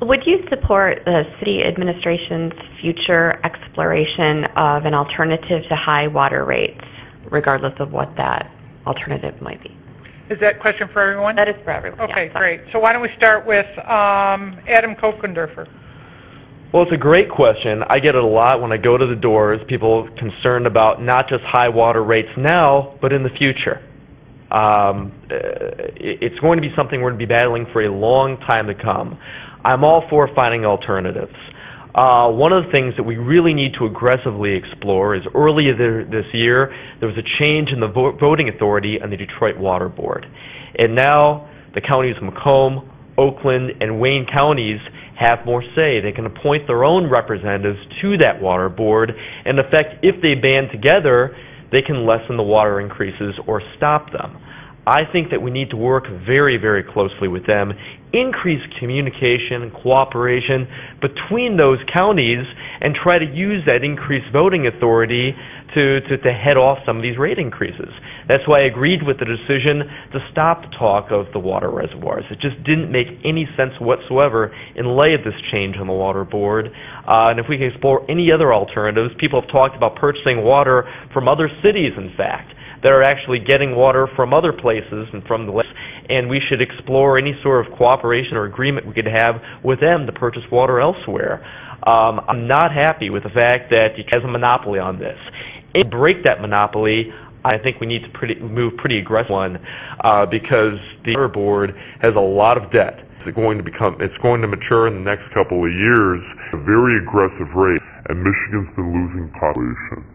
Would you support the city administration's future exploration of an alternative to high water rates, regardless of what that alternative might be? Is that question for everyone? That is for everyone. Okay, yeah, great. So why don't we start with Adam Kokendorfer? Well, it's a great question. I get it a lot when I go to the doors, people concerned about not just high water rates now, but in the future. It's going to be something we're going to be battling for a long time to come. I'm all for finding alternatives. One of the things that we really need to aggressively explore is earlier this year, there was a change in the voting authority on the Detroit Water Board. And now the counties of Macomb, Oakland, and Wayne counties have more say. They can appoint their own representatives to that water board. And in effect, if they band together, they can lessen the water increases or stop them. I think that we need to work very, very closely with them, increase communication and cooperation between those counties, and try to use that increased voting authority to head off some of these rate increases. That's why I agreed with the decision to stop the talk of the water reservoirs. It just didn't make any sense whatsoever in light of this change on the water board. And if we can explore any other alternatives, people have talked about purchasing water from other cities, in fact, that are actually getting water from other places and from the lakes, and we should explore any sort of cooperation or agreement we could have with them to purchase water elsewhere. I'm not happy with the fact that he has a monopoly on this. If we break that monopoly, I think we need to move pretty aggressive because the water board has a lot of debt. It's going to mature in the next couple of years at a very aggressive rate, and Michigan's been losing population.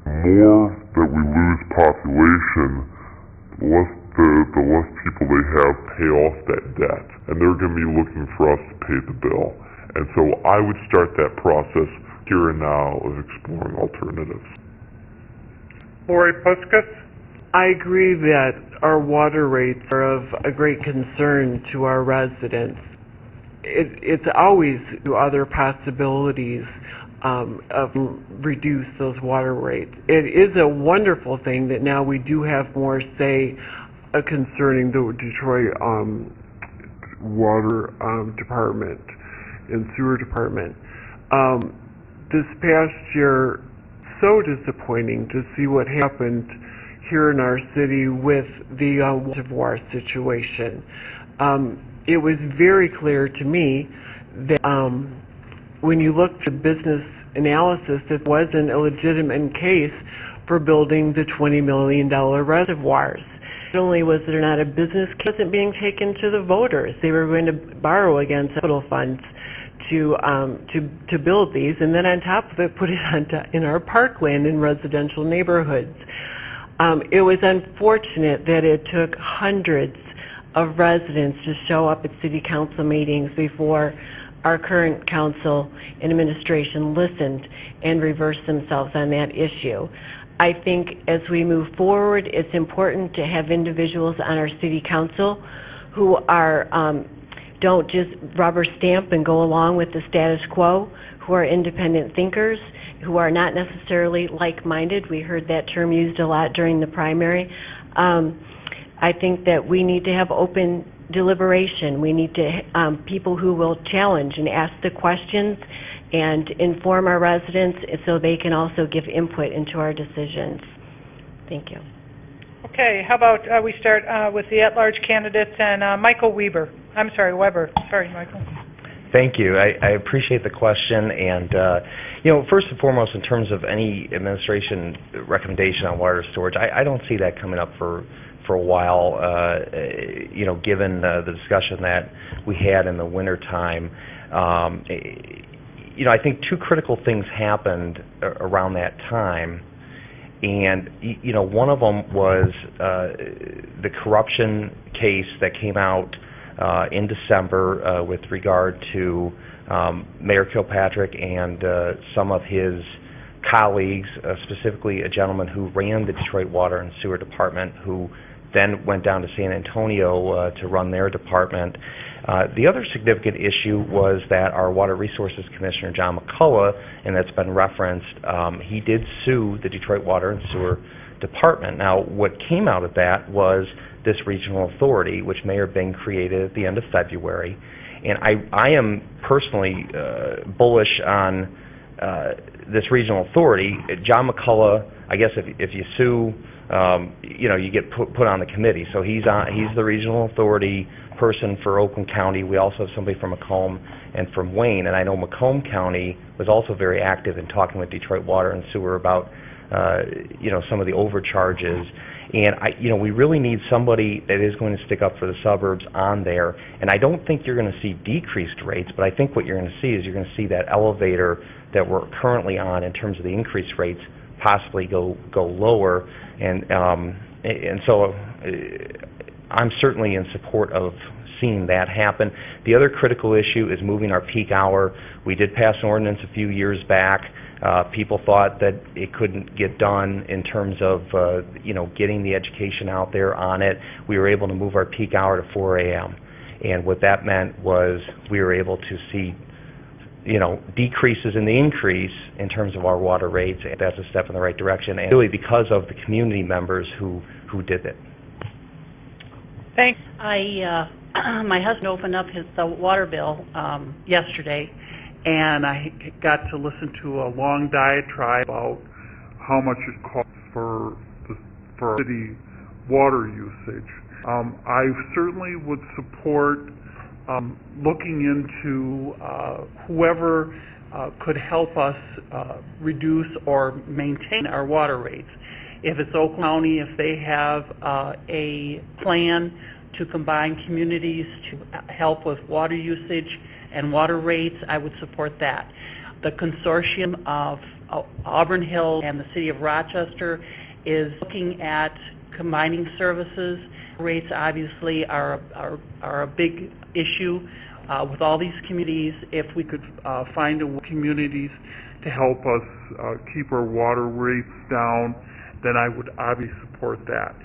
The more that we lose population, the less people they have pay off that debt, and they're going to be looking for us to pay the bill. And so I would start that process here and now of exploring alternatives. Lori Puskas? I agree that our water rates are of a great concern to our residents. It's always other possibilities of reduce those water rates. It is a wonderful thing that now we do have more say concerning the Detroit water department and sewer department. This past year, so disappointing to see what happened here in our city with the reservoir situation. It was very clear to me that when you looked at business analysis, it wasn't a legitimate case for building the $20 million reservoirs. Not only was there not a business case, it wasn't being taken to the voters. They were going to borrow against capital funds to build these, and then on top of it, put it in our parkland in residential neighborhoods. It was unfortunate that it took hundreds of residents to show up at city council meetings before our current council and administration listened and reversed themselves on that issue. I think as we move forward, it's important to have individuals on our city council who are don't just rubber stamp and go along with the status quo, who are independent thinkers, who are not necessarily like-minded. We heard that term used a lot during the primary. I think that we need to have open deliberation. We need to people who will challenge and ask the questions and inform our residents so they can also give input into our decisions. Thank you. Okay, how about we start with the at-large candidates and Michael Weber. Weber. Sorry, Michael. Thank you. I appreciate the question, and first and foremost, in terms of any administration recommendation on water storage, I don't see that coming up for a while. Given the discussion that we had in the winter time, I think two critical things happened around that time, and one of them was the corruption case that came out in December with regard to Mayor Kilpatrick and some of his colleagues, specifically a gentleman who ran the Detroit Water and Sewer Department, who then went down to San Antonio to run their department. The other significant issue was that our Water Resources Commissioner, John McCullough, and that's been referenced, he did sue the Detroit Water and Sewer Department. Now, what came out of that was this regional authority, which Mayor Bing created at the end of February, And I am personally bullish on this regional authority. John McCullough, I guess if you sue, you get put on the committee. So he's the regional authority person for Oakland County. We also have somebody from Macomb and from Wayne, and I know Macomb County was also very active in talking with Detroit Water and Sewer about some of the overcharges. And we really need somebody that is going to stick up for the suburbs on there. And I don't think you're going to see decreased rates, but I think what you're going to see is you're going to see that elevator that we're currently on in terms of the increased rates possibly go lower. And so I'm certainly in support of seeing that happen. The other critical issue is moving our peak hour. We did pass an ordinance a few years back. People thought that it couldn't get done in terms of getting the education out there on it. We were able to move our peak hour to 4 a.m. And what that meant was we were able to see decreases in the increase in terms of our water rates. That's a step in the right direction, and really because of the community members who did it. Thanks. My husband opened up his water bill yesterday, and I got to listen to a long diatribe about how much it costs for city water usage. I certainly would support looking into whoever could help us reduce or maintain our water rates. If it's Oakland County, if they have a plan to combine communities to help with water usage and water rates, I would support that. The consortium of Auburn Hills and the City of Rochester is looking at combining services. Rates obviously are a big issue with all these communities. If we could find communities to help us keep our water rates down, then I would obviously support that.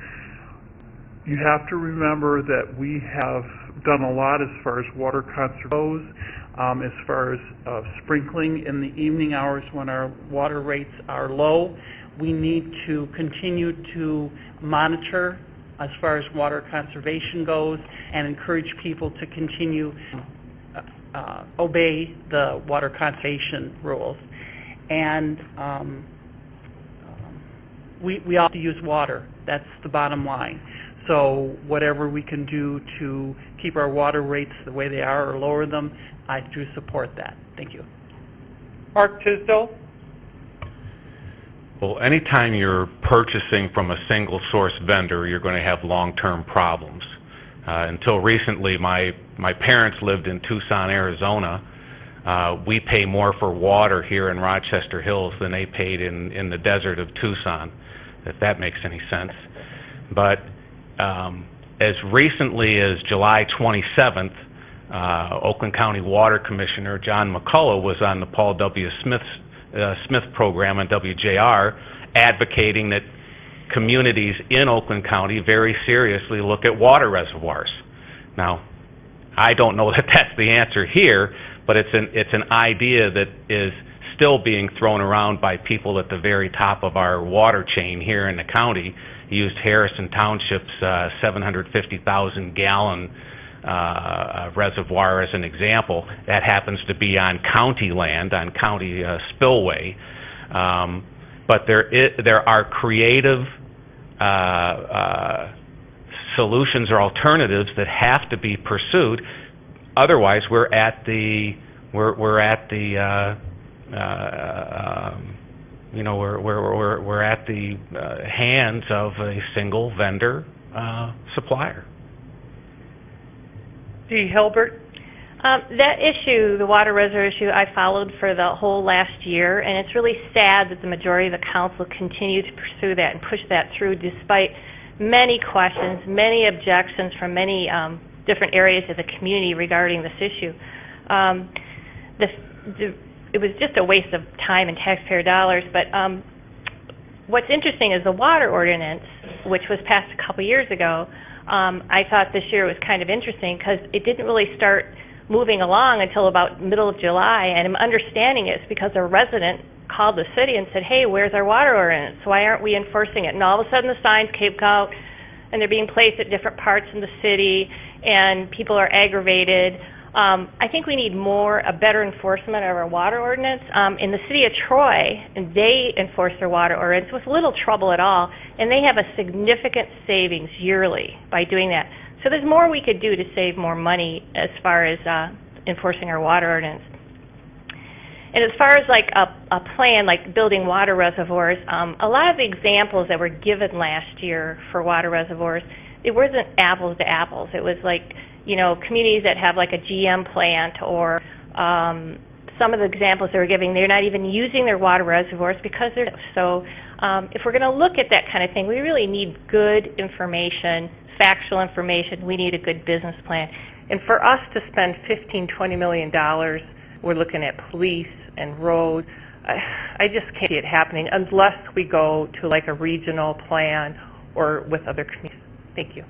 You have to remember that we have done a lot as far as water conservation goes, as far as sprinkling in the evening hours when our water rates are low. We need to continue to monitor as far as water conservation goes and encourage people to continue obey the water conservation rules. And we all have to use water. That's the bottom line. So whatever we can do to keep our water rates the way they are or lower them, I do support that. Thank you. Mark Tisdale. Well, anytime you're purchasing from a single source vendor, you're going to have long-term problems. Until recently, my parents lived in Tucson, Arizona. We pay more for water here in Rochester Hills than they paid in the desert of Tucson, if that makes any sense. But as recently as July 27th, Oakland County Water Commissioner John McCullough was on the Paul W. Smith program on WJR, advocating that communities in Oakland County very seriously look at water reservoirs. Now, I don't know that that's the answer here, but it's an idea that is still being thrown around by people at the very top of our water chain here in the county. He used Harrison Township's 750,000 gallon reservoir as an example. That happens to be on county land, on county spillway. But there are creative solutions or alternatives that have to be pursued. Otherwise, we're at the hands of a single vendor supplier. Dee Hilbert. That issue, the water reservoir issue, I followed for the whole last year, and it's really sad that the majority of the council continue to pursue that and push that through despite many questions, many objections from many different areas of the community regarding this issue. It was just a waste of time and taxpayer dollars, but what's interesting is the water ordinance, which was passed a couple years ago. I thought this year was kind of interesting because it didn't really start moving along until about middle of July, and I'm understanding it's because a resident called the city and said, hey, where's our water ordinance? Why aren't we enforcing it? And all of a sudden the signs came out, and they're being placed at different parts in the city, and people are aggravated. I think we need a better enforcement of our water ordinance. In the city of Troy, they enforce their water ordinance with little trouble at all, and they have a significant savings yearly by doing that. So there's more we could do to save more money as far as enforcing our water ordinance. And as far as like a plan, like building water reservoirs, a lot of the examples that were given last year for water reservoirs, it wasn't apples to apples. It was like, communities that have like a GM plant or some of the examples they were giving, they're not even using their water reservoirs because they're so. If we're going to look at that kind of thing, we really need good information, factual information. We need a good business plan. And for us to spend $15–20 million, we're looking at police and roads. I just can't see it happening unless we go to like a regional plan or with other communities. Thank you.